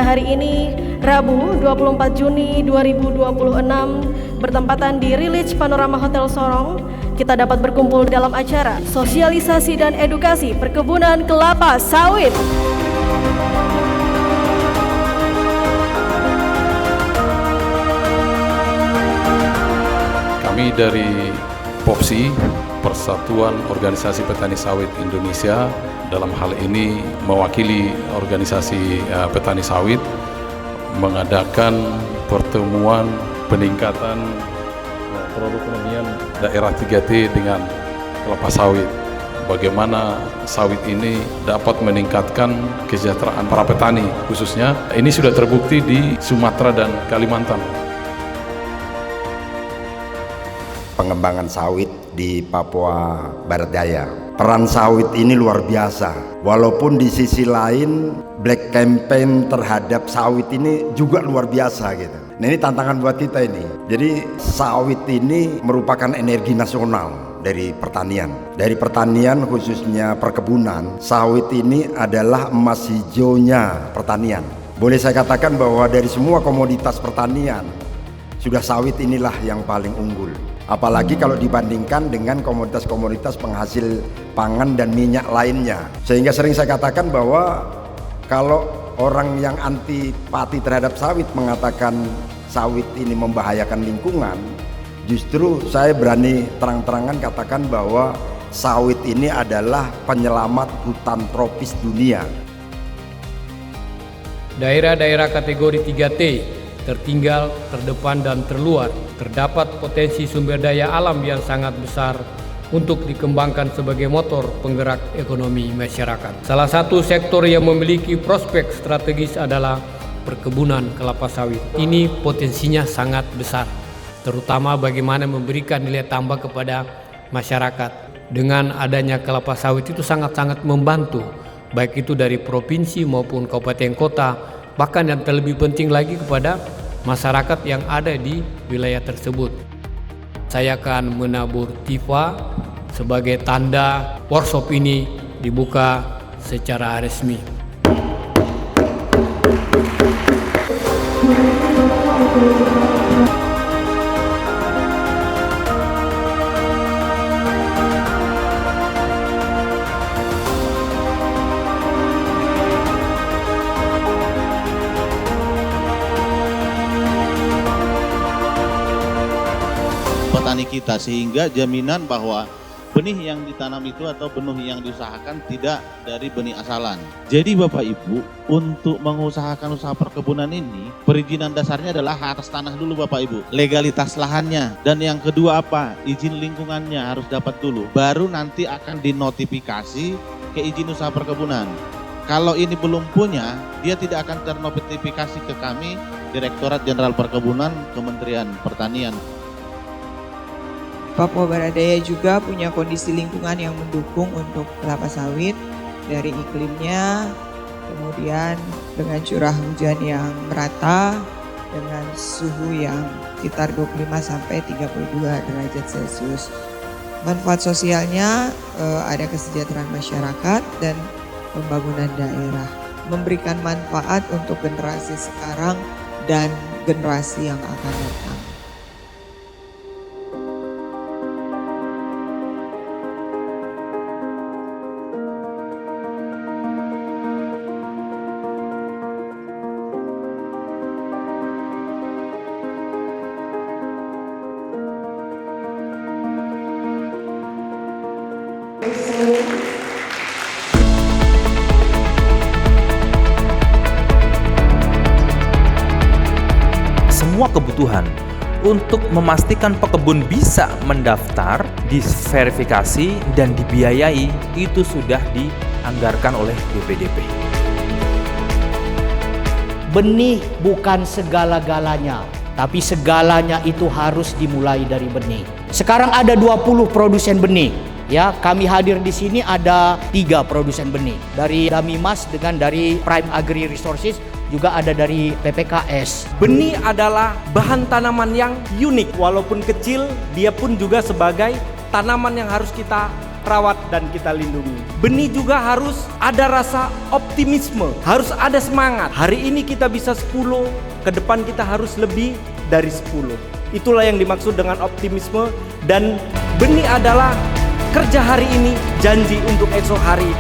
pada hari ini, Rabu 24 Juni 2026, bertempatan di Rilis Panorama Hotel Sorong, kita dapat berkumpul dalam acara sosialisasi dan edukasi perkebunan kelapa sawit. Kami dari POPSI, Persatuan Organisasi Petani Sawit Indonesia, dalam hal ini mewakili organisasi petani sawit, mengadakan pertemuan peningkatan perekonomian daerah 3T dengan kelapa sawit. Bagaimana sawit ini dapat meningkatkan kesejahteraan para petani, khususnya ini sudah terbukti di Sumatera dan Kalimantan. Pengembangan sawit di Papua Barat Daya. Peran sawit ini luar biasa. Walaupun di sisi lain black campaign terhadap sawit ini juga luar biasa gitu. Nah, ini tantangan buat kita ini. Jadi sawit ini merupakan energi nasional dari pertanian. Dari pertanian khususnya perkebunan, sawit ini adalah emas hijaunya pertanian. Boleh saya katakan bahwa dari semua komoditas pertanian, sudah sawit inilah yang paling unggul. Apalagi kalau dibandingkan dengan komoditas-komoditas penghasil pangan dan minyak lainnya. Sehingga sering saya katakan bahwa kalau orang yang antipati terhadap sawit mengatakan sawit ini membahayakan lingkungan, justru saya berani terang-terangan katakan bahwa sawit ini adalah penyelamat hutan tropis dunia. Daerah-daerah kategori 3T, tertinggal, terdepan, dan terluar, terdapat potensi sumber daya alam yang sangat besar untuk dikembangkan sebagai motor penggerak ekonomi masyarakat. Salah satu sektor yang memiliki prospek strategis adalah perkebunan kelapa sawit. Ini potensinya sangat besar, terutama bagaimana memberikan nilai tambah kepada masyarakat. Dengan adanya kelapa sawit itu sangat-sangat membantu, baik itu dari provinsi maupun kabupaten kota, bahkan yang terlebih penting lagi kepada masyarakat yang ada di wilayah tersebut. Saya akan menabur tifa sebagai tanda workshop ini dibuka secara resmi. Petani kita, sehingga jaminan bahwa benih yang ditanam itu atau benih yang diusahakan tidak dari benih asalan. Jadi Bapak Ibu, untuk mengusahakan usaha perkebunan ini, perizinan dasarnya adalah atas tanah dulu Bapak Ibu, legalitas lahannya, dan yang kedua apa? Izin lingkungannya harus dapat dulu, baru nanti akan dinotifikasi ke izin usaha perkebunan. Kalau ini belum punya, dia tidak akan ternotifikasi ke kami, Direktorat Jenderal Perkebunan Kementerian Pertanian. Papua Barat Daya juga punya kondisi lingkungan yang mendukung untuk kelapa sawit, dari iklimnya, kemudian dengan curah hujan yang merata, dengan suhu yang sekitar 25 sampai 32 derajat Celcius. Manfaat sosialnya ada kesejahteraan masyarakat dan pembangunan daerah, memberikan manfaat untuk generasi sekarang dan generasi yang akan datang. Semua kebutuhan untuk memastikan pekebun bisa mendaftar, diverifikasi, dan dibiayai itu sudah dianggarkan oleh BPDP. Benih bukan segala-galanya, tapi segalanya itu harus dimulai dari benih. Sekarang ada 20 produsen benih. Ya, kami hadir di sini ada 3 produsen benih. Dari Damimas dengan dari Prime Agri Resources, juga ada dari PPKS. Benih adalah bahan tanaman yang unik. Walaupun kecil, dia pun juga sebagai tanaman yang harus kita rawat dan kita lindungi. Benih juga harus ada rasa optimisme, harus ada semangat. Hari ini kita bisa 10, ke depan kita harus lebih dari 10. Itulah yang dimaksud dengan optimisme, dan benih adalah kerja hari ini, janji untuk esok hari.